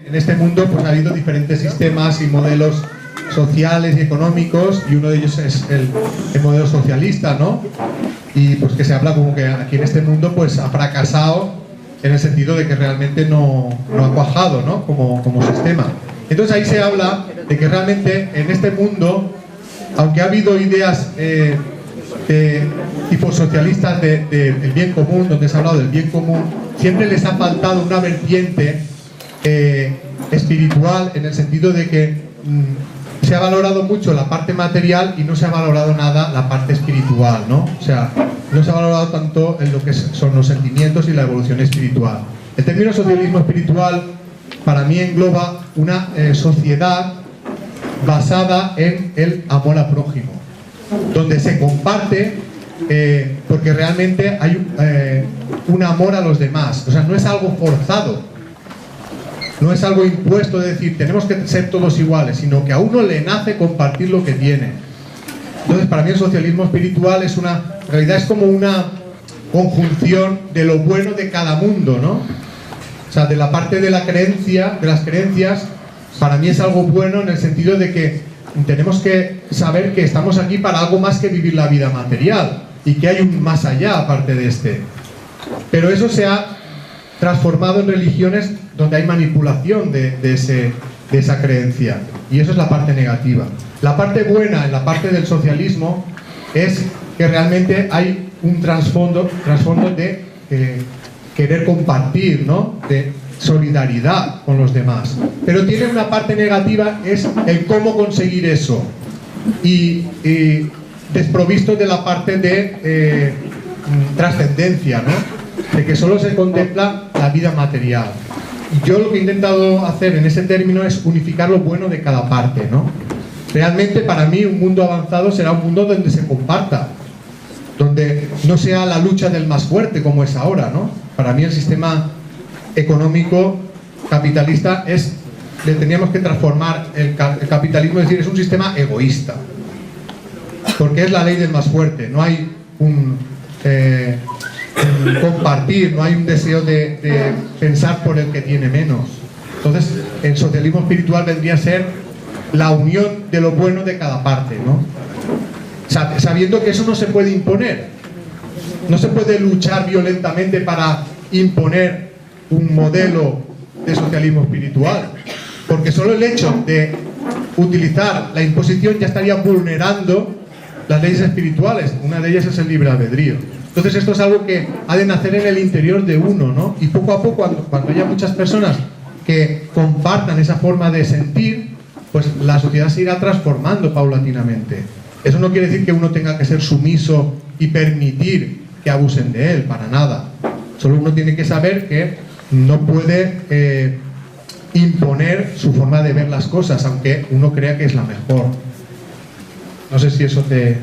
en este mundo pues ha habido diferentes sistemas y modelos sociales y económicos, y uno de ellos es el modelo socialista, ¿no? Y pues que se habla como que aquí en este mundo pues ha fracasado en el sentido de que realmente no ha cuajado, ¿no? Como sistema. Entonces ahí se habla de que realmente en este mundo, aunque ha habido ideas tipo socialistas del bien común, donde se ha hablado del bien común, siempre les ha faltado una vertiente espiritual, en el sentido de que se ha valorado mucho la parte material y no se ha valorado nada la parte espiritual, ¿no? O sea, no se ha valorado tanto en lo que son los sentimientos y la evolución espiritual. El término socialismo espiritual para mí engloba una sociedad basada en el amor al prójimo, donde se comparte porque realmente hay un amor a los demás. O sea, no es algo forzado, no es algo impuesto de decir tenemos que ser todos iguales, sino que a uno le nace compartir lo que tiene. Entonces para mí el socialismo espiritual en realidad es como una conjunción de lo bueno de cada mundo, ¿no? O sea, de la parte de la creencia, de las creencias, para mí es algo bueno en el sentido de que tenemos que saber que estamos aquí para algo más que vivir la vida material y que hay un más allá aparte de este. Pero eso se ha transformado en religiones donde hay manipulación de esa creencia, y eso es la parte negativa. La parte buena en la parte del socialismo es que realmente hay un trasfondo de querer compartir, ¿no? De solidaridad con los demás. Pero tiene una parte negativa, es el cómo conseguir eso, y desprovisto de la parte de trascendencia, ¿no? De que solo se contempla la vida material. Y yo lo que he intentado hacer en ese término es unificar lo bueno de cada parte, ¿no? Realmente para mí un mundo avanzado será un mundo donde se comparta, donde no sea la lucha del más fuerte como es ahora, ¿no? Para mí el sistema económico capitalista le teníamos que transformar el capitalismo, es decir, es un sistema egoísta, porque es la ley del más fuerte, no hay un compartir, no hay un deseo de pensar por el que tiene menos. Entonces el socialismo espiritual vendría a ser la unión de lo bueno de cada parte, ¿no? Sabiendo que eso no se puede imponer, no se puede luchar violentamente para imponer un modelo de socialismo espiritual, porque solo el hecho de utilizar la imposición ya estaría vulnerando las leyes espirituales. Una de ellas es el libre albedrío. Entonces esto es algo que ha de nacer en el interior de uno, ¿no? Y poco a poco, cuando haya muchas personas que compartan esa forma de sentir, pues la sociedad se irá transformando paulatinamente. Eso no quiere decir que uno tenga que ser sumiso y permitir que abusen de él, para nada. Solo uno tiene que saber que no puede imponer su forma de ver las cosas, aunque uno crea que es la mejor. No sé si eso te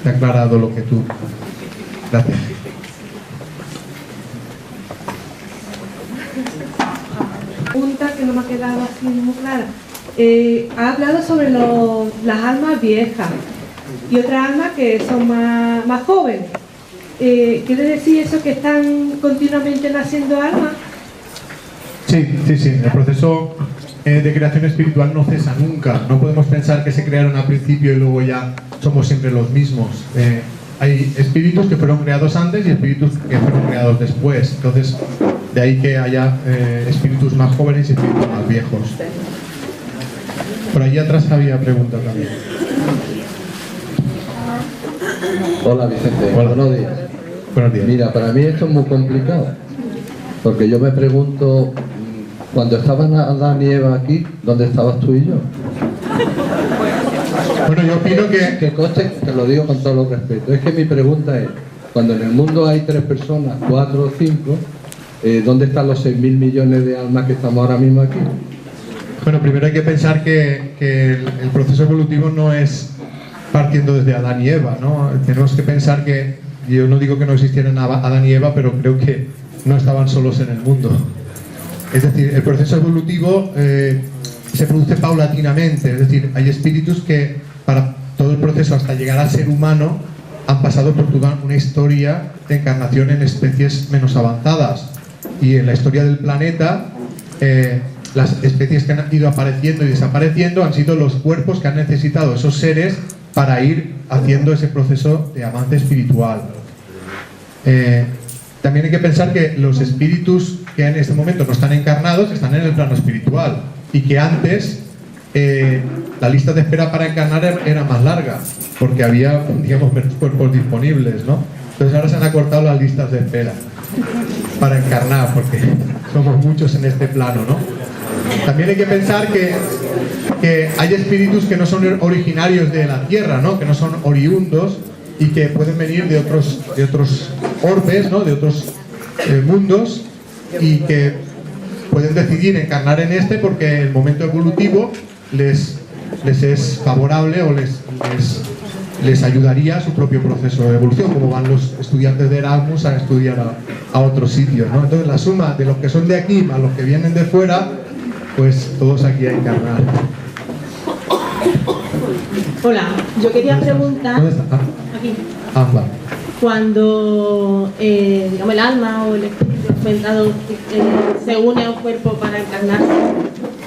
ha aclarado lo que tú... Gracias. Pregunta que no me ha quedado así muy clara. Ha hablado sobre las almas viejas y otras almas que son más jóvenes. ¿Quiere decir eso que están continuamente naciendo almas? Sí. El proceso de creación espiritual no cesa nunca. No podemos pensar que se crearon al principio y luego ya somos siempre los mismos. Hay espíritus que fueron creados antes y espíritus que fueron creados después. Entonces, de ahí que haya espíritus más jóvenes y espíritus más viejos. Por allí atrás había preguntas también. Hola Vicente, Hola. Buenos días. Buenos días. Mira, para mí esto es muy complicado, porque yo me pregunto, cuando estaban Adán y Eva aquí, ¿dónde estabas tú y yo? Bueno, yo opino que... Que conste, te lo digo con todo el respeto, es que mi pregunta es, cuando en el mundo hay 3 personas, 4 o 5, ¿dónde están los 6.000 millones de almas que estamos ahora mismo aquí? Bueno, primero hay que pensar que el proceso evolutivo no es partiendo desde Adán y Eva, ¿no? Tenemos que pensar que, yo no digo que no existieran Adán y Eva, pero creo que no estaban solos en el mundo. Es decir, el proceso evolutivo se produce paulatinamente, es decir, hay espíritus que para todo el proceso hasta llegar al ser humano han pasado por toda una historia de encarnación en especies menos avanzadas, y en la historia del planeta las especies que han ido apareciendo y desapareciendo han sido los cuerpos que han necesitado esos seres para ir haciendo ese proceso de avance espiritual. También hay que pensar que los espíritus que en este momento no están encarnados están en el plano espiritual, y que antes la lista de espera para encarnar era más larga, porque había, digamos, menos cuerpos disponibles, ¿no? Entonces ahora se han acortado las listas de espera para encarnar, porque somos muchos en este plano, ¿no? También hay que pensar que hay espíritus que no son originarios de la Tierra, ¿no? Que no son oriundos y que pueden venir de otros orbes, ¿no? De otros mundos, y que pueden decidir encarnar en este porque el momento evolutivo les es favorable o les ayudaría a su propio proceso de evolución, como van los estudiantes de Erasmus a estudiar a otros sitios, ¿no? Entonces la suma de los que son de aquí más los que vienen de fuera, pues todos aquí a encarnar. Hola, yo quería preguntar... ¿Dónde está? Aquí. Vale. Cuando digamos, el alma o el espíritu comentado se une a un cuerpo para encarnarse,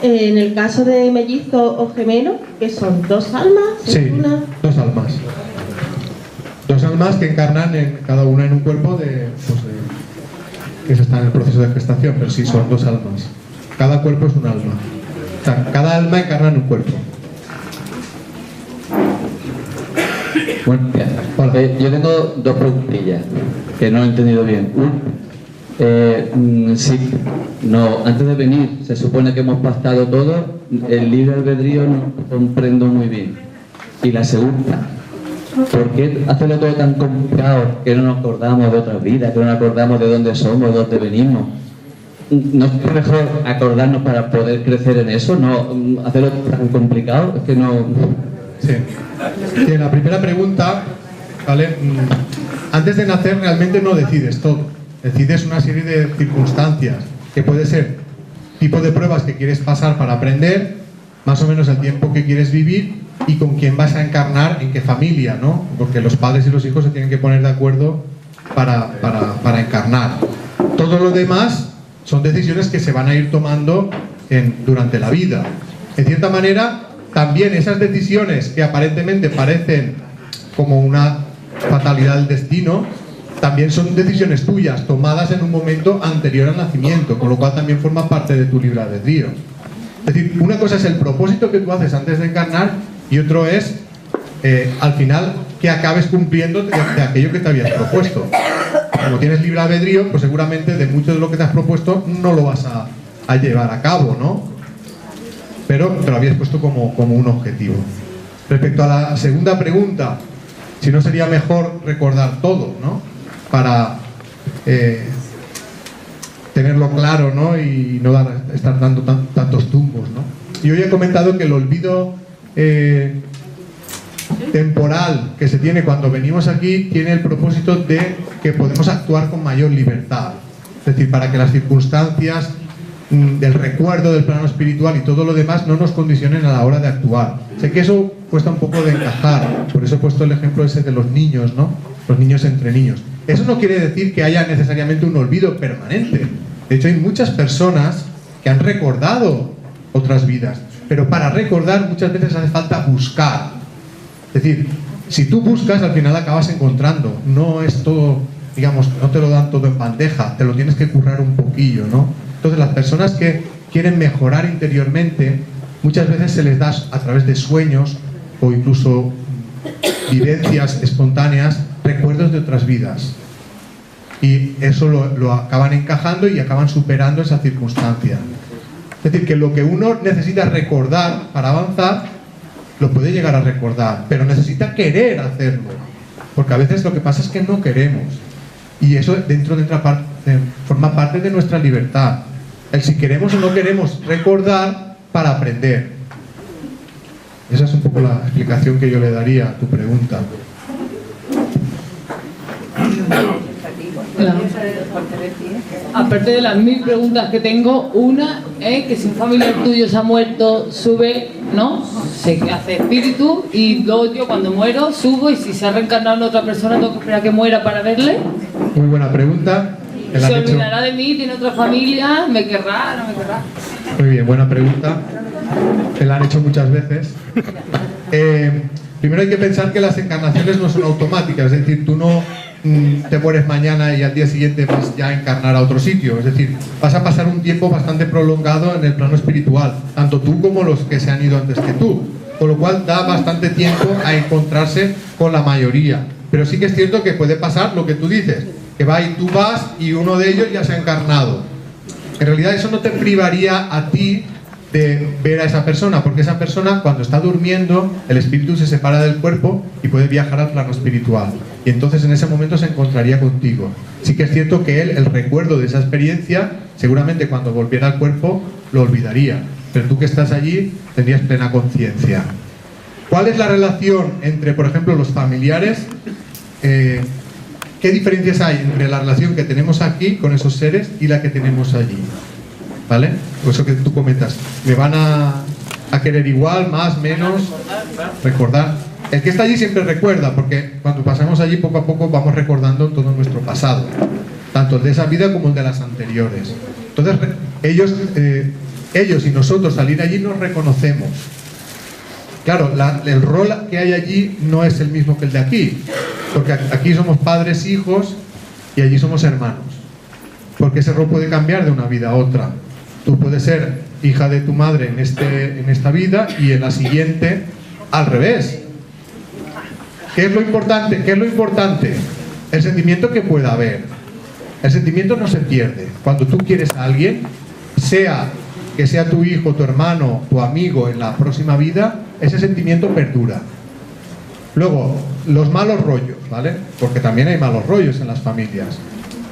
en el caso de mellizos o gemelos, ¿qué son? ¿Dos almas? Sí, ¿Una? dos almas. Dos almas que encarnan cada una en un cuerpo que se está en el proceso de gestación, pero sí son dos almas. Cada cuerpo es un alma. O sea, cada alma encarna en un cuerpo. Bueno, yo tengo dos preguntillas que no he entendido bien. Sí, no, antes de venir se supone que hemos pactado todo, el libre albedrío no comprendo muy bien. Y la segunda, ¿por qué hacerlo todo tan complicado que no nos acordamos de otras vidas, que no nos acordamos de dónde somos, de dónde venimos? ¿No es mejor acordarnos para poder crecer en eso? ¿No hacerlo tan complicado? Es que no... Sí. Sí, la primera pregunta, ¿vale? Antes de nacer realmente no decides todo. Decides una serie de circunstancias, que puede ser tipo de pruebas que quieres pasar para aprender, más o menos el tiempo que quieres vivir y con quién vas a encarnar, en qué familia, ¿no? Porque los padres y los hijos se tienen que poner de acuerdo para encarnar. Todo lo demás son decisiones que se van a ir tomando durante la vida. En cierta manera, también esas decisiones que aparentemente parecen como una fatalidad del destino, también son decisiones tuyas, tomadas en un momento anterior al nacimiento, con lo cual también forma parte de tu libre albedrío. Es decir, una cosa es el propósito que tú haces antes de encarnar y otro es, al final, que acabes cumpliendo de aquello que te habías propuesto. Como tienes libre albedrío, pues seguramente de mucho de lo que te has propuesto no lo vas a llevar a cabo, ¿no? Pero te lo habías puesto como un objetivo. Respecto a la segunda pregunta, si no sería mejor recordar todo, ¿no? Para tenerlo claro, ¿no? Y no estar dando tantos tumbos, ¿no? Yo ya he comentado que el olvido temporal que se tiene cuando venimos aquí tiene el propósito de que podemos actuar con mayor libertad. Es decir, para que las circunstancias del recuerdo del plano espiritual y todo lo demás no nos condicionen a la hora de actuar. Sé que eso cuesta un poco de encajar, por eso he puesto el ejemplo ese de los niños, ¿no? Los niños entre niños. Eso no quiere decir que haya necesariamente un olvido permanente. De hecho, hay muchas personas que han recordado otras vidas, pero para recordar muchas veces hace falta buscar. Es decir, si tú buscas, al final acabas encontrando. No es todo, digamos, no te lo dan todo en bandeja, te lo tienes que currar un poquillo, ¿no? Entonces, las personas que quieren mejorar interiormente, muchas veces se les da a través de sueños o incluso vivencias espontáneas, recuerdos de otras vidas. Y eso lo acaban encajando y acaban superando esa circunstancia. Es decir, que lo que uno necesita recordar para avanzar, lo puede llegar a recordar, pero necesita querer hacerlo. Porque a veces lo que pasa es que no queremos. Y eso forma parte de nuestra libertad. El si queremos o no queremos recordar para aprender. Esa es un poco la explicación que yo le daría a tu pregunta. Hola. Aparte de las 1000 preguntas que tengo, una es que si un familiar tuyo se ha muerto, sube, ¿no? Se hace espíritu, y luego yo cuando muero subo, y si se ha reencarnado en otra persona tengo que esperar a que muera para verle. Muy buena pregunta. El Se han hecho- olvidará de mí, tiene otra familia, me querrá, no me querrá. Muy bien, buena pregunta. Me la han hecho muchas veces. Primero hay que pensar que las encarnaciones no son automáticas, es decir, tú no te mueres mañana y al día siguiente vas ya a encarnar a otro sitio, es decir, vas a pasar un tiempo bastante prolongado en el plano espiritual, tanto tú como los que se han ido antes que tú, con lo cual da bastante tiempo a encontrarse con la mayoría. Pero sí que es cierto que puede pasar lo que tú dices, que tú vas y uno de ellos ya se ha encarnado. En realidad eso no te privaría a ti de ver a esa persona, porque esa persona cuando está durmiendo, el espíritu se separa del cuerpo y puede viajar al plano espiritual. Y entonces en ese momento se encontraría contigo. Sí que es cierto que él, el recuerdo de esa experiencia, seguramente cuando volviera al cuerpo lo olvidaría. Pero tú que estás allí tendrías plena conciencia. ¿Cuál es la relación entre, por ejemplo, los familiares? ¿Qué diferencias hay entre la relación que tenemos aquí con esos seres y la que tenemos allí? ¿Vale? Por eso que tú comentas, ¿me van a querer igual, más, menos? Recordar. El que está allí siempre recuerda, porque cuando pasamos allí poco a poco vamos recordando todo nuestro pasado, tanto el de esa vida como el de las anteriores. Entonces ellos y nosotros salir allí nos reconocemos. Claro, el rol que hay allí no es el mismo que el de aquí, porque aquí somos padres, hijos, y allí somos hermanos, porque ese rol puede cambiar de una vida a otra. Tú puedes ser hija de tu madre en esta vida y en la siguiente al revés. ¿Qué es lo importante? ¿Qué es lo importante? El sentimiento que pueda haber. El sentimiento no se pierde. Cuando tú quieres a alguien, sea que sea tu hijo, tu hermano, tu amigo en la próxima vida, ese sentimiento perdura. Luego, los malos rollos, ¿vale? Porque también hay malos rollos en las familias.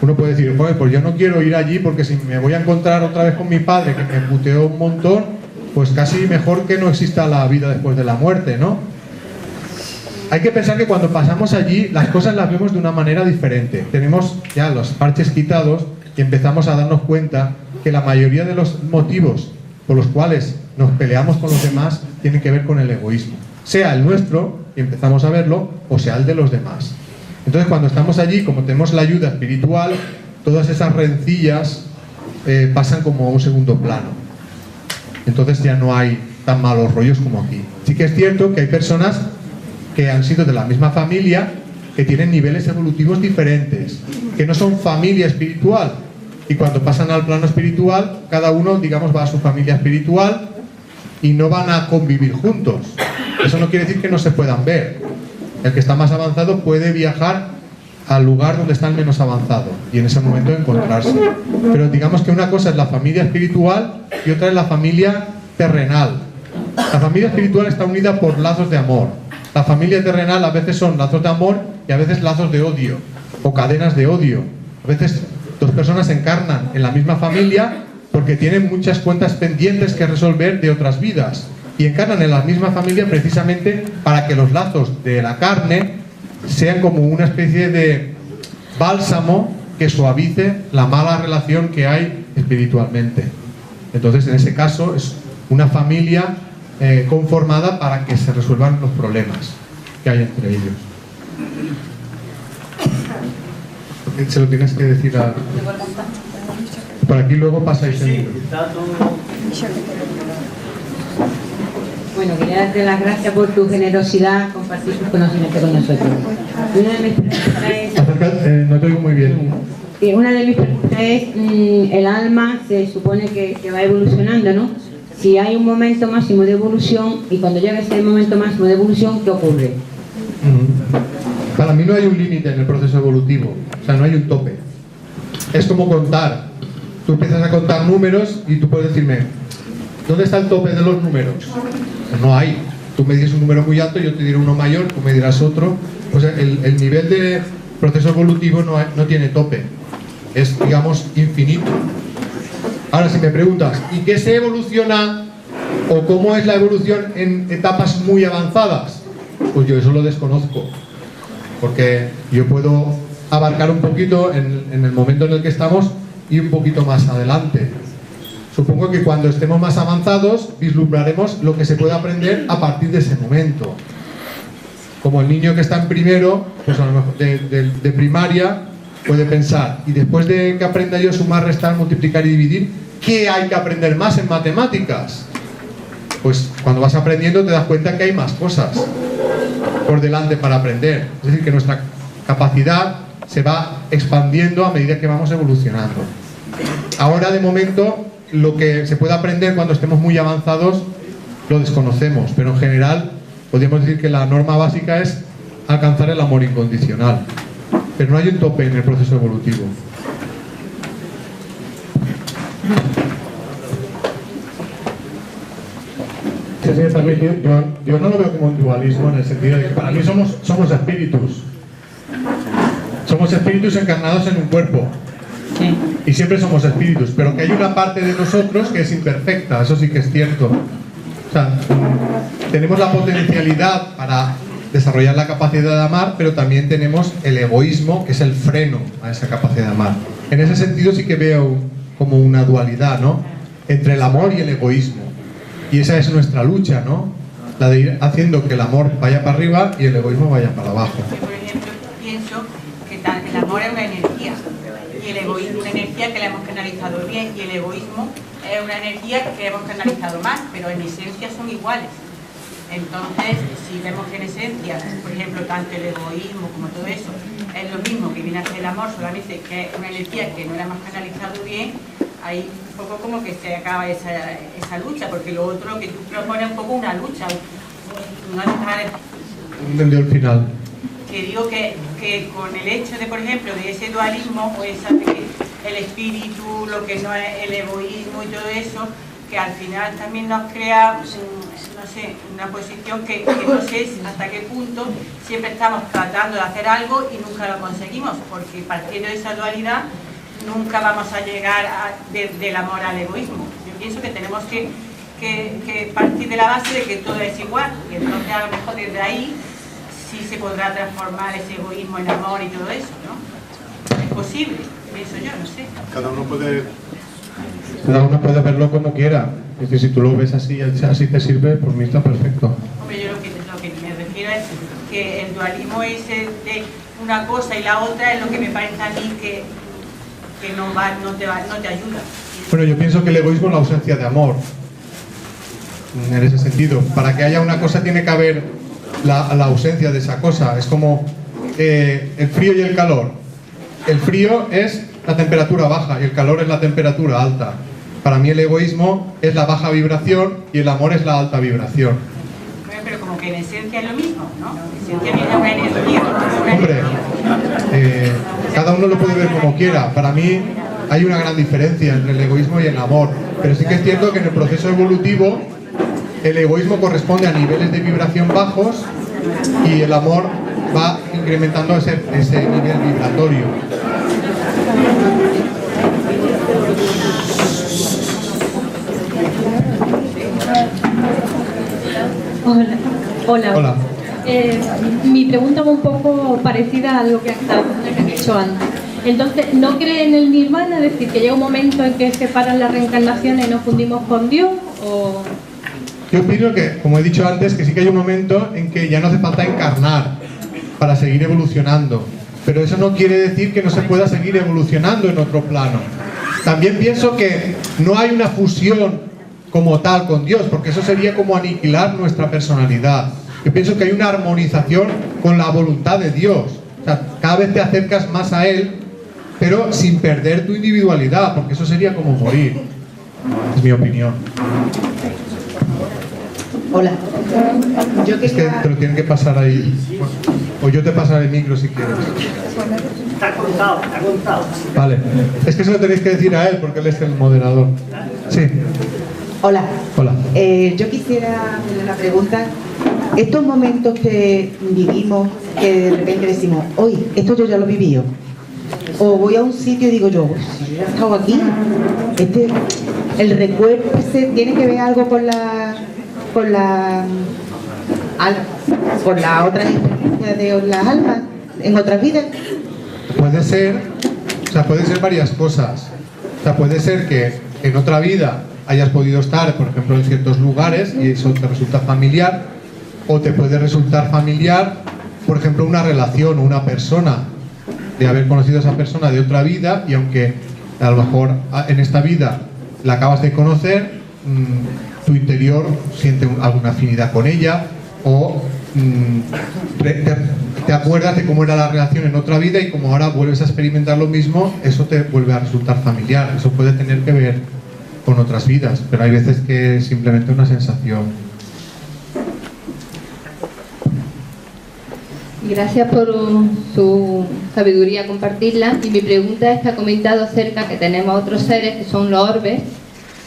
Uno puede decir, joder, pues yo no quiero ir allí porque si me voy a encontrar otra vez con mi padre que me puteó un montón, pues casi mejor que no exista la vida después de la muerte, ¿no? Hay que pensar que cuando pasamos allí las cosas las vemos de una manera diferente. Tenemos ya los parches quitados y empezamos a darnos cuenta que la mayoría de los motivos por los cuales nos peleamos con los demás tienen que ver con el egoísmo. Sea el nuestro, y empezamos a verlo, o sea el de los demás. Entonces cuando estamos allí, como tenemos la ayuda espiritual, todas esas rencillas pasan como a un segundo plano. Entonces ya no hay tan malos rollos como aquí. Sí que es cierto que hay personas que han sido de la misma familia, que tienen niveles evolutivos diferentes, que no son familia espiritual, y cuando pasan al plano espiritual, cada uno, digamos, va a su familia espiritual y no van a convivir juntos. Eso no quiere decir que no se puedan ver. El que está más avanzado puede viajar al lugar donde está el menos avanzado y en ese momento encontrarse. Pero digamos que una cosa es la familia espiritual y otra es la familia terrenal. La familia espiritual está unida por lazos de amor. La familia terrenal a veces son lazos de amor y a veces lazos de odio o cadenas de odio. A veces dos personas encarnan en la misma familia porque tienen muchas cuentas pendientes que resolver de otras vidas y encarnan en la misma familia precisamente para que los lazos de la carne sean como una especie de bálsamo que suavice la mala relación que hay espiritualmente. Entonces, en ese caso, es una familia conformada para que se resuelvan los problemas que hay entre ellos. Se lo tienes que decir a... Por aquí luego pasáis el... Bueno, quería darte las gracias por tu generosidad, compartir tus conocimientos con nosotros. Una de mis preguntas es... no te oigo muy bien. Una de mis preguntas es, el alma se supone que va evolucionando, ¿no? Si hay un momento máximo de evolución y cuando llega ese momento máximo de evolución, ¿qué ocurre? Para mí no hay un límite en el proceso evolutivo, o sea, no hay un tope. Es como contar. Tú empiezas a contar números y tú puedes decirme, ¿dónde está el tope de los números? Pues no hay. Tú me dices un número muy alto, yo te diré uno mayor, tú me dirás otro. O sea, el nivel de proceso evolutivo no tiene tope. Es, digamos, infinito. Ahora, si me preguntas, ¿y qué se evoluciona o cómo es la evolución en etapas muy avanzadas? Pues yo eso lo desconozco. Porque yo puedo abarcar un poquito en el momento en el que estamos y un poquito más adelante. Supongo que cuando estemos más avanzados vislumbraremos lo que se puede aprender a partir de ese momento. Como el niño que está en primero, pues a lo mejor de primaria, puede pensar, y después de que aprenda yo sumar, restar, multiplicar y dividir, ¿qué hay que aprender más en matemáticas? Pues cuando vas aprendiendo te das cuenta que hay más cosas por delante para aprender. Es decir, que nuestra capacidad se va expandiendo a medida que vamos evolucionando. Ahora, de momento, lo que se puede aprender cuando estemos muy avanzados lo desconocemos, pero en general podríamos decir que la norma básica es alcanzar el amor incondicional, pero no hay un tope en el proceso evolutivo. Sí, también yo no lo veo como un dualismo, en el sentido de que para mí somos espíritus. Somos espíritus encarnados en un cuerpo. Sí. Y siempre somos espíritus, pero que hay una parte de nosotros que es imperfecta, eso sí que es cierto. O sea, tenemos la potencialidad para desarrollar la capacidad de amar, pero también tenemos el egoísmo, que es el freno a esa capacidad de amar. En ese sentido sí que veo como una dualidad, ¿no?, entre el amor y el egoísmo. Y esa es nuestra lucha, ¿no?, la de ir haciendo que el amor vaya para arriba y el egoísmo vaya para abajo. Por ejemplo, pienso que el amor es una energía y el egoísmo una energía que la hemos canalizado bien, y el egoísmo es una energía que hemos canalizado mal, pero en esencia son iguales. Entonces, si vemos que en esencia, por ejemplo, tanto el egoísmo como todo eso es lo mismo que viene a ser el amor, solamente que es una energía que no la hemos canalizado bien, ahí un poco como que se acaba esa lucha, porque lo otro que tú propones es un poco una lucha, no estar... Entendió el final. Que digo que con el hecho de, por ejemplo, de ese dualismo, o esa de que el espíritu, lo que no es el egoísmo y todo eso, que al final también nos crea, no sé, una posición que no sé hasta qué punto siempre estamos tratando de hacer algo y nunca lo conseguimos, porque partiendo de esa dualidad nunca vamos a llegar del amor al egoísmo. Yo pienso que tenemos que partir de la base de que todo es igual, y entonces a lo mejor desde ahí sí se podrá transformar ese egoísmo en amor y todo eso, ¿no? Es posible, pienso yo, no sé. Cada uno puede verlo como quiera. Es decir, si tú lo ves así te sirve, por mí está perfecto. Hombre, yo lo que me refiero es que el dualismo ese de una cosa y la otra es lo que me parece a mí que no te ayuda. Bueno, yo pienso que el egoísmo es la ausencia de amor. En ese sentido, para que haya una cosa tiene que haber la ausencia de esa cosa. Es como el frío y el calor. El frío es la temperatura baja y el calor es la temperatura alta. Para mí el egoísmo es la baja vibración y el amor es la alta vibración. Bueno, pero como que en esencia es lo mismo, ¿no? En esencia viene una energía. Hombre, cada uno lo puede ver como quiera. Para mí hay una gran diferencia entre el egoísmo y el amor. Pero sí que es cierto que en el proceso evolutivo el egoísmo corresponde a niveles de vibración bajos y el amor va incrementando ese nivel vibratorio. Hola. Mi pregunta es un poco parecida a lo que has dicho antes. Entonces, ¿no cree en el nirvana? Es decir, que llega un momento en que se paran las reencarnaciones y nos fundimos con Dios, o... Yo opino que, como he dicho antes, que sí que hay un momento en que ya no hace falta encarnar para seguir evolucionando. Pero eso no quiere decir que no se pueda seguir evolucionando en otro plano. También pienso que no hay una fusión como tal con Dios, porque eso sería como aniquilar nuestra personalidad. Yo pienso que hay una armonización con la voluntad de Dios. O sea, cada vez te acercas más a Él, pero sin perder tu individualidad, porque eso sería como morir. Es mi opinión. Hola. Yo Es que te lo tienen que pasar ahí. O yo te pasaré el micro si quieres. Está contado. Vale. Es que se lo tenéis que decir a él porque él es el moderador. Sí. Hola. Hola. Yo quisiera hacerle una pregunta. Estos momentos que vivimos, que de repente decimos, hoy, esto yo ya lo he vivido. O voy a un sitio y digo yo, si yo he estado aquí, el recuerdo ese tiene que ver algo con la otra experiencia de las almas en otras vidas. Puede ser varias cosas. O sea, puede ser que en otra vida hayas podido estar, por ejemplo, en ciertos lugares y eso te resulta familiar, o te puede resultar familiar, por ejemplo, una relación o una persona. de haber conocido a esa persona de otra vida, y aunque a lo mejor en esta vida la acabas de conocer, tu interior siente alguna afinidad con ella, o te acuerdas de cómo era la relación en otra vida, y como ahora vuelves a experimentar lo mismo, eso te vuelve a resultar familiar. Eso puede tener que ver con otras vidas, pero hay veces que es simplemente una sensación. Gracias por su sabiduría compartirla. Y mi pregunta es que ha comentado acerca que tenemos otros seres que son los orbes,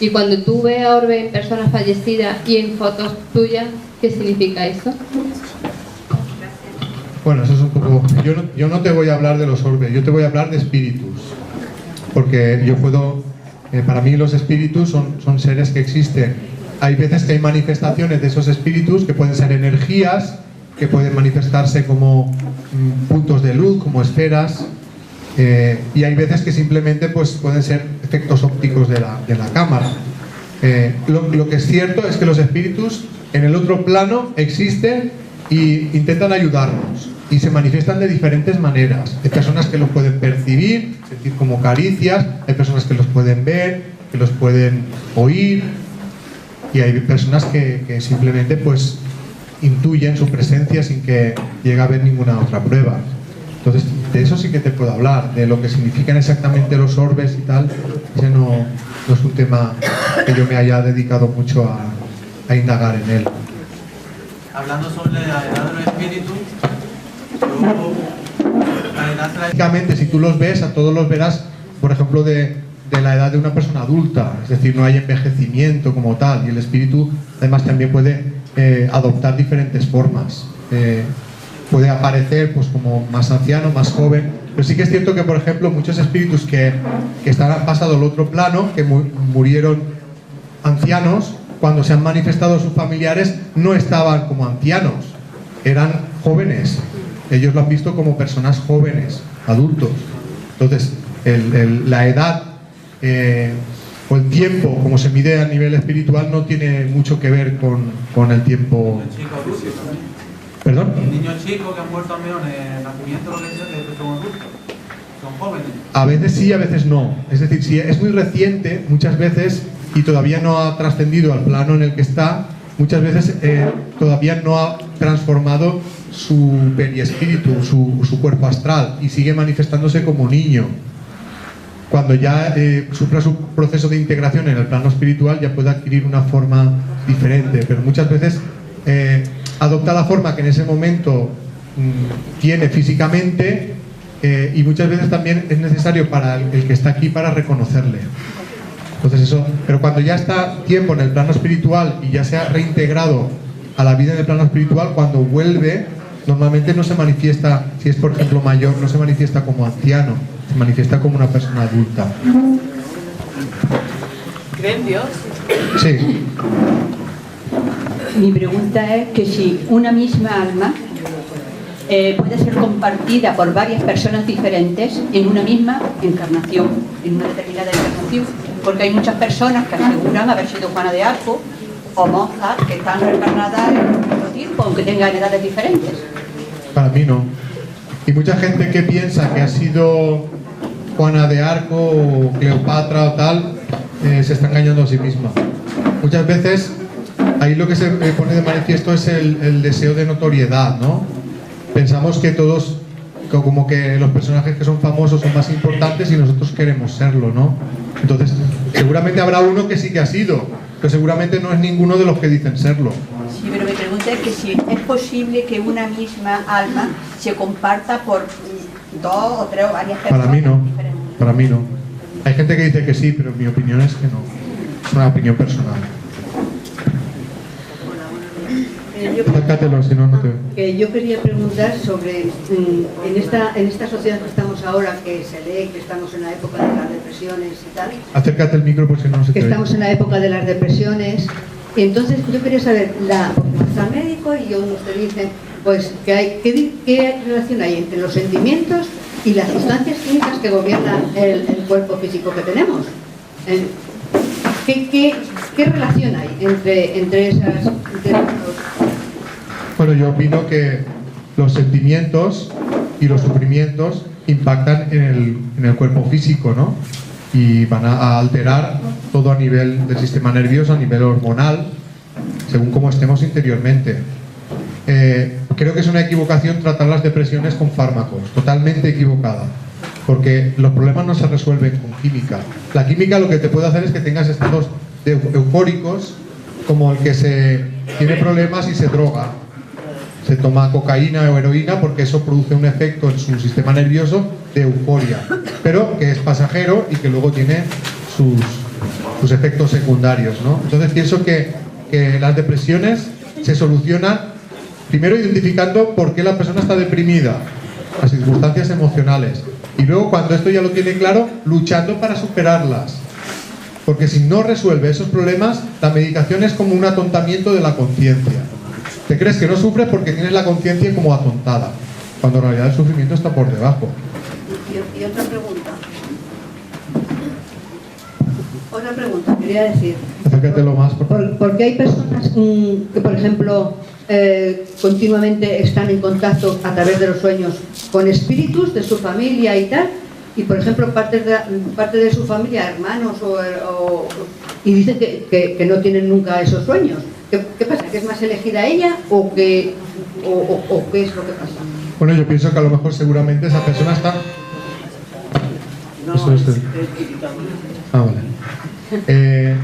y cuando tú ves orbes en personas fallecidas y en fotos tuyas, ¿qué significa eso? Bueno, eso es un poco... Yo no te voy a hablar de los orbes, yo te voy a hablar de espíritus, porque yo puedo... para mí los espíritus son seres que existen. Hay veces que hay manifestaciones de esos espíritus que pueden ser energías, que pueden manifestarse como puntos de luz, como esferas, y hay veces que simplemente pues, pueden ser efectos ópticos de la cámara. Lo que es cierto es que los espíritus en el otro plano existen y intentan ayudarnos, y se manifiestan de diferentes maneras. Hay personas que los pueden percibir, sentir como caricias, hay personas que los pueden ver, que los pueden oír, y hay personas que simplemente pues intuyen su presencia sin que llegue a haber ninguna otra prueba. Entonces, de eso sí que te puedo hablar, de lo que significan exactamente los orbes y tal. Ese no es un tema que yo me haya dedicado mucho a indagar en él. Hablando sobre la edad de los espíritus, Básicamente, si tú los ves, a todos los verás, por ejemplo, de la edad de una persona adulta, es decir, no hay envejecimiento como tal, y el espíritu además también puede adoptar diferentes formas. Puede aparecer pues como más anciano, más joven, pero sí que es cierto que, por ejemplo, muchos espíritus que han pasado al otro plano, que murieron ancianos, cuando se han manifestado sus familiares, no estaban como ancianos, eran jóvenes. Ellos lo han visto como personas jóvenes, adultos. Entonces, la edad o el tiempo, como se mide a nivel espiritual, no tiene mucho que ver con el tiempo. ¿Perdón? Niños chicos que han muerto al menos en el nacimiento, lo que sea, son adultos, son jóvenes. A veces sí, a veces no. Es decir, si es muy reciente, muchas veces, y todavía no ha trascendido al plano en el que está, muchas veces todavía no ha transformado su periespíritu, su cuerpo astral, y sigue manifestándose como niño. Cuando ya sufra su proceso de integración en el plano espiritual, ya puede adquirir una forma diferente, pero muchas veces adopta la forma que en ese momento tiene físicamente, y muchas veces también es necesario para el que está aquí para reconocerle. Entonces eso, pero cuando ya está tiempo en el plano espiritual y ya se ha reintegrado a la vida en el plano espiritual, cuando vuelve, normalmente no se manifiesta, si es por ejemplo mayor, no se manifiesta como anciano, se manifiesta como una persona adulta. ¿Cree en Dios? Sí. Mi pregunta es que si una misma alma puede ser compartida por varias personas diferentes en una misma encarnación, en una determinada encarnación, porque hay muchas personas que aseguran haber sido Juana de Arco o monjas que están reencarnadas en otro tiempo, aunque tengan edades diferentes. Para mí no. Y mucha gente que piensa que ha sido Juana de Arco o Cleopatra o tal, se está engañando a sí misma. Muchas veces ahí lo que se pone de manifiesto es el deseo de notoriedad, ¿no? Pensamos que todos, como que los personajes que son famosos son más importantes y nosotros queremos serlo, ¿no? Entonces, seguramente habrá uno que sí que ha sido, pero seguramente no es ninguno de los que dicen serlo. Sí, pero mi pregunta es que si es posible que una misma alma se comparta por dos o tres o varias personas. Para mí no, para mí no. Hay gente que dice que sí, pero mi opinión es que no. Es una opinión personal. Acércatelo, si no, no te... Que yo quería preguntar sobre, en esta sociedad que estamos ahora, que se lee que estamos en la época de las depresiones y tal. Acércate el micro por si no se te Que oye. estamos en la época de las depresiones. Y entonces yo quería saber, porque está médico y unos te dicen, pues, ¿qué relación hay entre los sentimientos y las sustancias químicas que gobiernan el cuerpo físico que tenemos? ¿Qué relación hay entre esas dos? Bueno, yo opino que los sentimientos y los sufrimientos impactan en el cuerpo físico, ¿no? Y van a alterar todo a nivel del sistema nervioso, a nivel hormonal, según cómo estemos interiormente. Creo que es una equivocación tratar las depresiones con fármacos, totalmente equivocada, porque los problemas no se resuelven con química. La química lo que te puede hacer es que tengas estados eufóricos, como el que se tiene problemas y se droga, se toma cocaína o heroína, porque eso produce un efecto en su sistema nervioso de euforia, pero que es pasajero y que luego tiene sus efectos secundarios, ¿no? Entonces pienso que las depresiones se solucionan primero identificando por qué la persona está deprimida, las circunstancias emocionales, y luego cuando esto ya lo tiene claro, luchando para superarlas, porque si no resuelve esos problemas, la medicación es como un atontamiento de la conciencia. Te crees que no sufres porque tienes la conciencia como atontada, cuando en realidad el sufrimiento está por debajo. Y otra pregunta. Otra pregunta, quería decir. Acércatelo más, por favor. Porque hay personas que, por ejemplo, continuamente están en contacto a través de los sueños con espíritus de su familia y tal, y por ejemplo parte de su familia, hermanos, y dicen que no tienen nunca esos sueños. ¿Qué pasa? ¿Que es más elegida ella o qué es lo que pasa? Bueno, yo pienso que a lo mejor seguramente esa persona está... Eso es vale.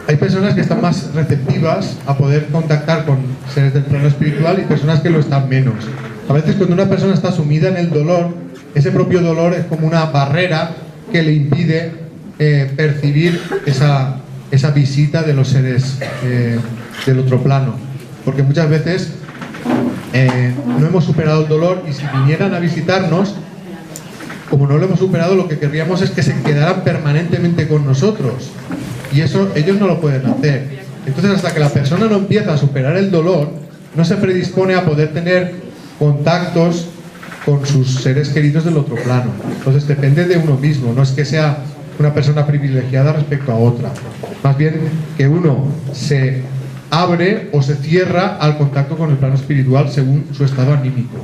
Hay personas que están más receptivas a poder contactar con seres del plano espiritual y personas que lo están menos. A veces cuando una persona está sumida en el dolor, ese propio dolor es como una barrera que le impide percibir esa visita de los seres del otro plano. Porque muchas veces no hemos superado el dolor, y si vinieran a visitarnos, como no lo hemos superado, lo que querríamos es que se quedaran permanentemente con nosotros, y eso ellos no lo pueden hacer. Entonces, hasta que la persona no empieza a superar el dolor, no se predispone a poder tener contactos con sus seres queridos del otro plano. Entonces depende de uno mismo, no es que sea una persona privilegiada respecto a otra, más bien que uno se abre o se cierra al contacto con el plano espiritual según su estado anímico.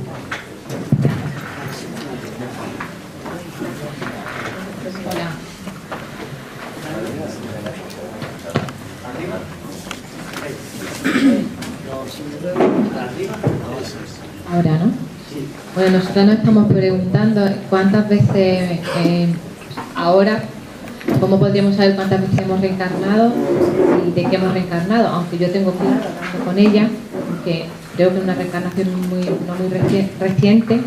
Ahora, ¿no? Bueno, nosotros nos estamos preguntando cuántas veces ahora, cómo podríamos saber cuántas veces hemos reencarnado y de qué hemos reencarnado, aunque yo tengo claro, hablando con ella, que creo que una reencarnación no muy reciente,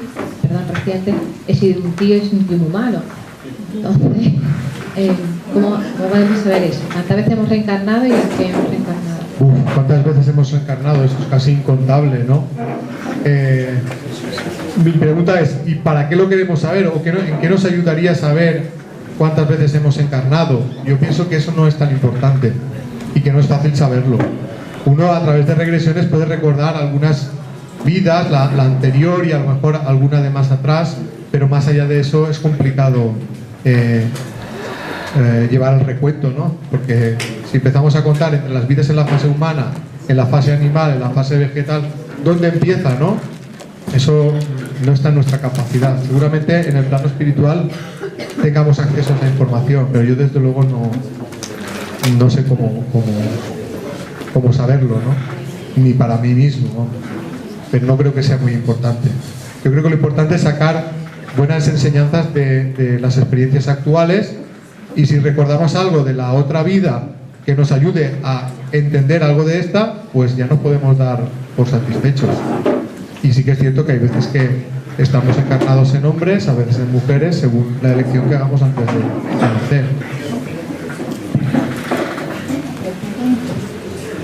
he sido un tío y es un tío muy malo. Entonces, ¿cómo podemos saber eso? ¿Cuántas veces hemos reencarnado y de qué hemos reencarnado? ¿Cuántas veces hemos reencarnado? Eso es casi incontable, ¿no? Mi pregunta es, ¿y para qué lo queremos saber? ¿O en qué nos ayudaría a saber cuántas veces hemos encarnado? Yo pienso que eso no es tan importante y que no es fácil saberlo. Uno a través de regresiones puede recordar algunas vidas, la anterior y a lo mejor alguna de más atrás, pero más allá de eso es complicado llevar el recuento, ¿no? Porque si empezamos a contar entre las vidas en la fase humana, en la fase animal, en la fase vegetal, ¿dónde empieza, no? Eso no está en nuestra capacidad. Seguramente en el plano espiritual tengamos acceso a esa información, pero yo desde luego no sé cómo saberlo, ¿no? Ni para mí mismo, ¿no? Pero no creo que sea muy importante. Yo creo que lo importante es sacar buenas enseñanzas de las experiencias actuales, y si recordamos algo de la otra vida que nos ayude a entender algo de esta, pues ya nos podemos dar por satisfechos. Y sí que es cierto que hay veces que estamos encarnados en hombres, a veces en mujeres, según la elección que hagamos antes de nacer.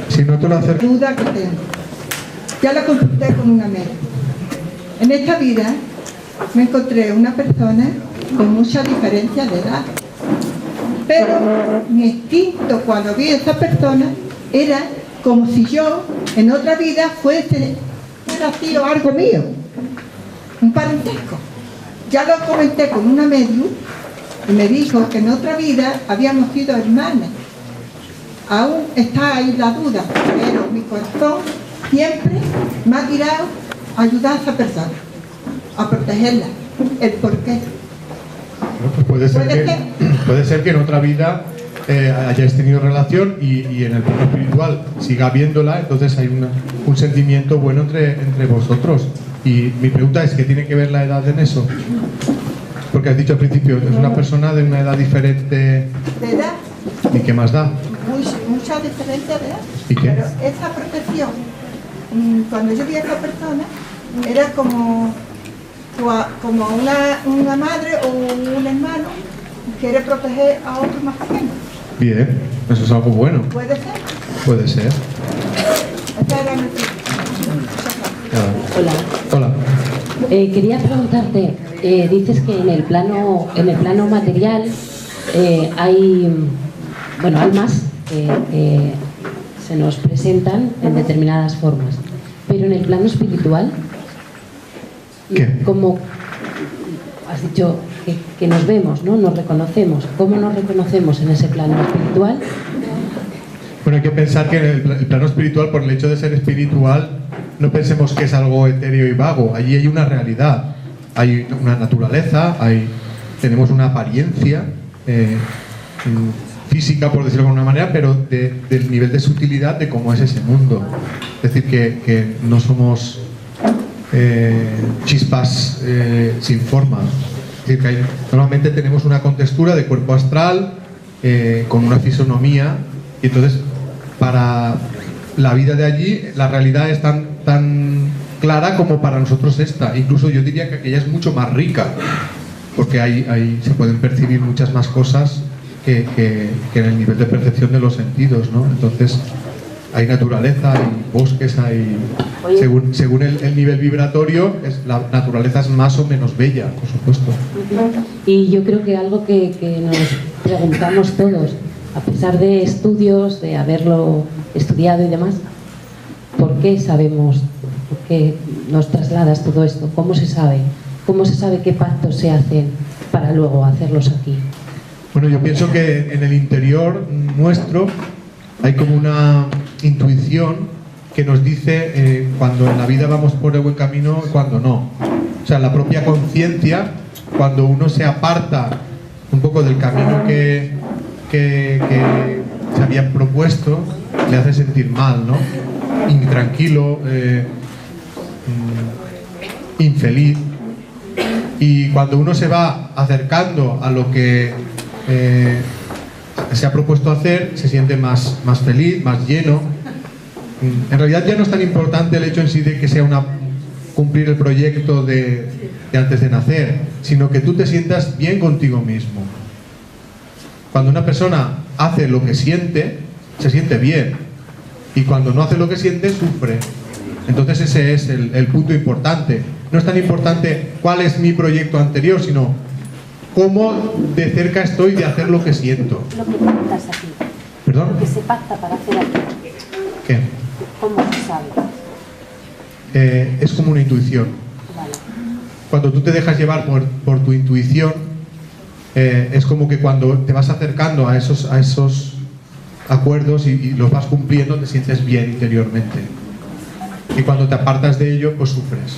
Si no te lo acerco... Duda que tengo. Ya la consulté con una médica. En esta vida me encontré una persona con mucha diferencia de edad. Pero mi instinto cuando vi a esa persona era como si yo en otra vida fuese nacido algo mío, un parentesco. Ya lo comenté con una medium y me dijo que en otra vida habíamos sido hermanas. Aún está ahí la duda, pero mi corazón siempre me ha tirado a ayudar a esa persona, a protegerla. el por qué. Bueno, pues puede ser que en otra vida hayáis tenido relación y en el plano espiritual siga habiéndola, entonces hay un sentimiento bueno entre vosotros. Y mi pregunta es, ¿qué tiene que ver la edad en eso? Porque has dicho al principio, es una persona de una edad diferente. ¿De edad? ¿Y qué más da? Mucha diferencia de edad. ¿Y qué? Pero esa protección, cuando yo vi a esta persona, era como una madre o un hermano que quiere proteger a otro más pequeño. Bien, eso es algo bueno. ¿Puede ser? Puede ser. Esta era mi Hola. Hola. Quería preguntarte, dices que en el plano material hay almas que se nos presentan en determinadas formas, pero en el plano espiritual, como has dicho que nos vemos, ¿no? Nos reconocemos. ¿Cómo nos reconocemos en ese plano espiritual? Bueno, hay que pensar que en el plano espiritual, por el hecho de ser espiritual, no pensemos que es algo etéreo y vago. Allí hay una realidad, hay una naturaleza, tenemos una apariencia física, por decirlo de alguna manera, pero del nivel de sutilidad de cómo es ese mundo. Es decir, que no somos chispas sin forma. Es decir, que normalmente tenemos una contextura de cuerpo astral con una fisonomía, y entonces para la vida de allí la realidad es tan clara como para nosotros esta. Incluso yo diría que aquella es mucho más rica, porque ahí se pueden percibir muchas más cosas que en el nivel de percepción de los sentidos, ¿no? Entonces hay naturaleza, hay bosques, según el nivel vibratorio, la naturaleza es más o menos bella, por supuesto. Y yo creo que algo que nos preguntamos todos, a pesar de estudios, de haberlo estudiado y demás, ¿por qué sabemos, por qué nos trasladas todo esto? ¿Cómo se sabe? ¿Cómo se sabe qué pactos se hacen para luego hacerlos aquí? Bueno, yo pienso que en el interior nuestro hay como una intuición que nos dice cuando en la vida vamos por el buen camino y cuando no. O sea, la propia conciencia, cuando uno se aparta un poco del camino que se había propuesto, le hace sentir mal, ¿no? Intranquilo, infeliz. Y cuando uno se va acercando a lo que se ha propuesto hacer, se siente más feliz, más lleno. En realidad ya no es tan importante el hecho en sí de que sea cumplir el proyecto de antes de nacer, sino que tú te sientas bien contigo mismo. Cuando una persona hace lo que siente, se siente bien, y cuando no hace lo que siente, sufre. Entonces ese es el punto importante. No es tan importante cuál es mi proyecto anterior, sino cómo de cerca estoy de hacer lo que siento. Lo que pactas aquí. ¿Perdón? Lo que se pacta para hacer aquí. ¿Qué? ¿Cómo se sabe? Es como una intuición. Vale. Cuando tú te dejas llevar por tu intuición, es como que cuando te vas acercando a esos acuerdos y los vas cumpliendo, te sientes bien interiormente. Y cuando te apartas de ello, pues sufres.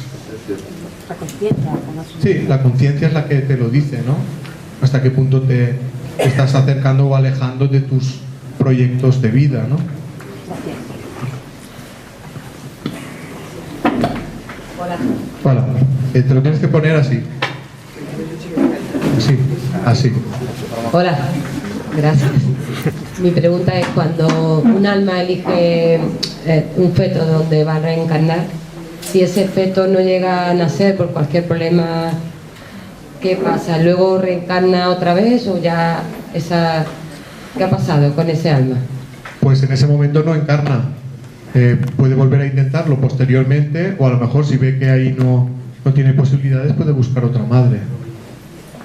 La conciencia. Sí, la conciencia es la que te lo dice, ¿no? Hasta qué punto te estás acercando o alejando de tus proyectos de vida, ¿no? Hola. Hola. Te lo tienes que poner así. Sí, así. Hola, gracias. Mi pregunta es, cuando un alma elige un feto donde va a reencarnar, si ese feto no llega a nacer por cualquier problema, ¿qué pasa? ¿Luego reencarna otra vez o ya qué ha pasado con ese alma? Pues en ese momento no encarna. Puede volver a intentarlo posteriormente, o a lo mejor si ve que ahí no tiene posibilidades, puede buscar otra madre.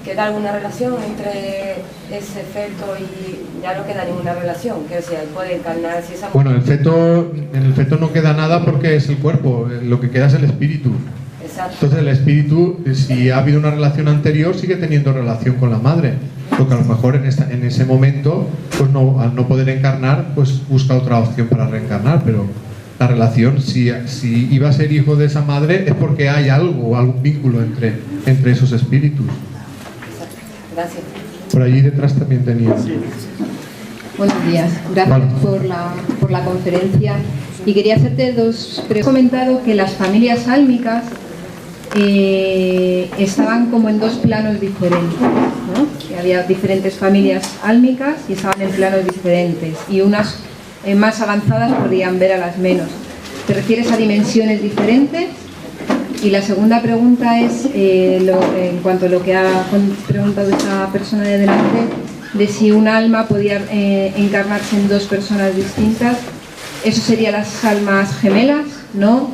¿Queda alguna relación entre ese feto y ya no queda ninguna relación? Que sea, puede encarnar si esa... Bueno, en el feto no queda nada porque es el cuerpo, lo que queda es el espíritu. Exacto. Entonces el espíritu, si ha habido una relación anterior, sigue teniendo relación con la madre. Porque a lo mejor en ese momento, pues al no poder encarnar, pues busca otra opción para reencarnar, pero la relación. Si iba a ser hijo de esa madre es porque hay algo, algún vínculo entre esos espíritus. Gracias. Por allí detrás también tenía. Buenos días, gracias por la conferencia. Y quería hacerte dos preguntas. He comentado que las familias álmicas estaban como en dos planos diferentes, ¿no? Que había diferentes familias álmicas y estaban en planos diferentes, y unas más avanzadas podían ver a las menos. ¿Te refieres a dimensiones diferentes? Y la segunda pregunta es, en cuanto a lo que ha preguntado esta persona de delante, de si un alma podía encarnarse en dos personas distintas. ¿Eso serían las almas gemelas? ¿No?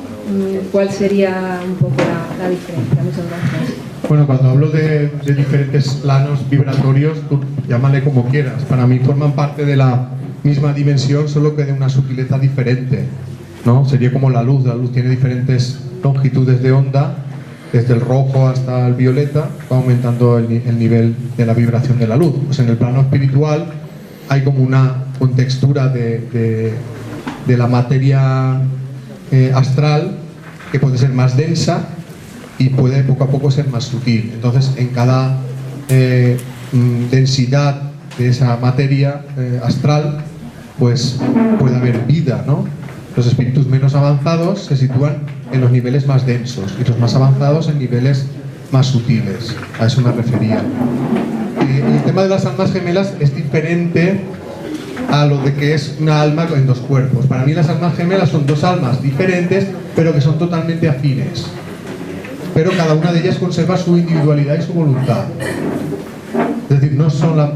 ¿Cuál sería un poco la diferencia? Muchas gracias. Bueno, cuando hablo de diferentes planos vibratorios, tú llámale como quieras. Para mí forman parte de la misma dimensión, solo que de una sutileza diferente, ¿no? Sería como la luz tiene diferentes longitudes de onda, desde el rojo hasta el violeta, va aumentando el nivel de la vibración de la luz. Pues en el plano espiritual hay como una contextura de la materia astral que puede ser más densa y puede poco a poco ser más sutil. Entonces en cada densidad de esa materia astral pues puede haber vida, ¿no? Los espíritus menos avanzados se sitúan en los niveles más densos y los más avanzados en niveles más sutiles. A eso me refería. El tema de las almas gemelas es diferente a lo de que es una alma en dos cuerpos. Para mí las almas gemelas son dos almas diferentes, pero que son totalmente afines. Pero cada una de ellas conserva su individualidad y su voluntad. Es decir,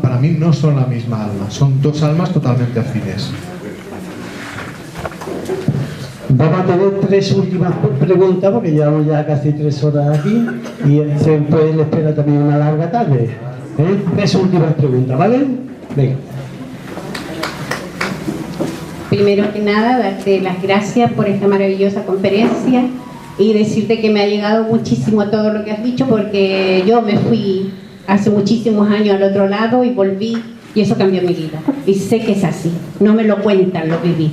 para mí no son la misma alma, son dos almas totalmente afines. Vamos a tener tres últimas preguntas porque llevamos ya casi 3 horas aquí y después le espera también una larga tarde. Tres últimas preguntas, ¿vale? Venga. Primero que nada, darte las gracias por esta maravillosa conferencia y decirte que me ha llegado muchísimo todo lo que has dicho, porque yo me fui hace muchísimos años al otro lado y volví, y eso cambió mi vida. Y sé que es así, no me lo cuentan, lo viví.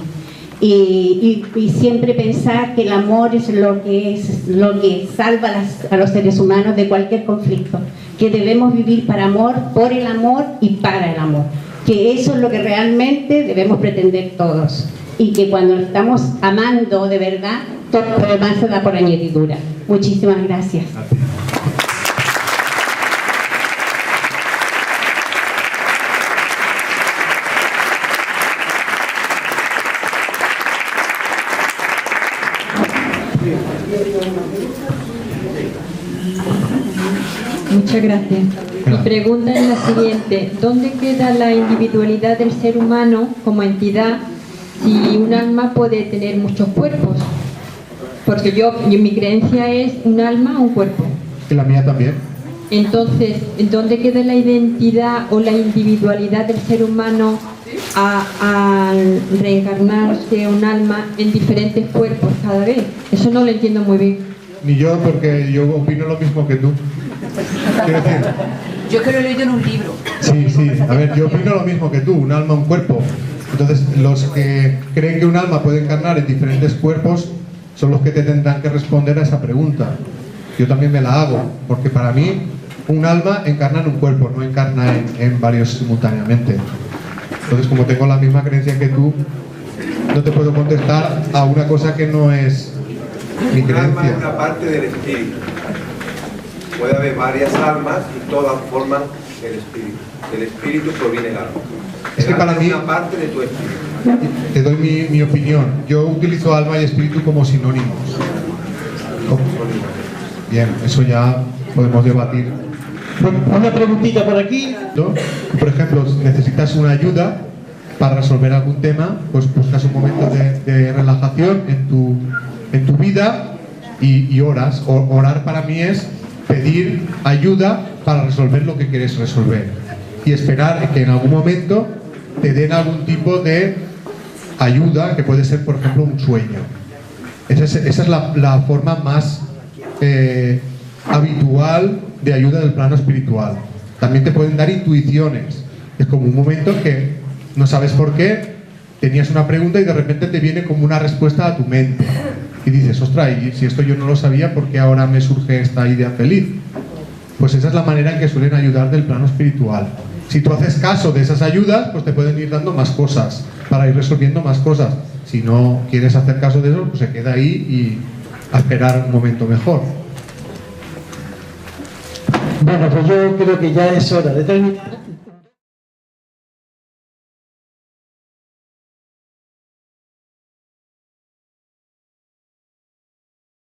Y siempre pensar que el amor es lo que salva a los seres humanos de cualquier conflicto, que debemos vivir para amor, por el amor y para el amor, que eso es lo que realmente debemos pretender todos, y que cuando estamos amando de verdad, todo lo demás se da por añadidura. Muchísimas gracias. Muchas gracias. Mi pregunta es la siguiente: ¿dónde queda la individualidad del ser humano como entidad si un alma puede tener muchos cuerpos? Porque mi creencia es un alma, un cuerpo. Y la mía también. Entonces, ¿dónde queda la identidad o la individualidad del ser humano al reencarnarse un alma en diferentes cuerpos cada vez? Eso no lo entiendo muy bien. Ni yo, porque yo opino lo mismo que tú. Quiero decir, yo que lo he leído en un libro. sí, a ver, yo opino lo mismo que tú, un alma, un cuerpo. Entonces, los que creen que un alma puede encarnar en diferentes cuerpos son los que te tendrán que responder a esa pregunta. Yo también me la hago, porque para mí un alma encarna en un cuerpo, no encarna en varios simultáneamente. Entonces, como tengo la misma creencia que tú, no te puedo contestar a una cosa que no es mi creencia. Un alma es una parte del espíritu. Puede haber varias almas y todas forman el espíritu. Del espíritu proviene el alma. Es que para mí, es una parte de tu espíritu. te doy mi opinión. Yo utilizo alma y espíritu como sinónimos. Bien, eso ya podemos debatir. Una preguntita por aquí. ¿No? Por ejemplo, si necesitas una ayuda para resolver algún tema, pues buscas un momento de relajación en tu vida y oras. Orar para mí es pedir ayuda para resolver lo que quieres resolver y esperar que en algún momento te den algún tipo de ayuda, que puede ser, por ejemplo, un sueño. Esa es la forma más habitual de ayuda del plano espiritual. También te pueden dar intuiciones. Es como un momento que no sabes por qué, tenías una pregunta y de repente te viene como una respuesta a tu mente. Y dices, ostras, y si esto yo no lo sabía, ¿por qué ahora me surge esta idea feliz? Pues esa es la manera en que suelen ayudar del plano espiritual. Si tú haces caso de esas ayudas, pues te pueden ir dando más cosas, para ir resolviendo más cosas. Si no quieres hacer caso de eso, pues se queda ahí y a esperar un momento mejor. Bueno, pues yo creo que ya es hora de terminar.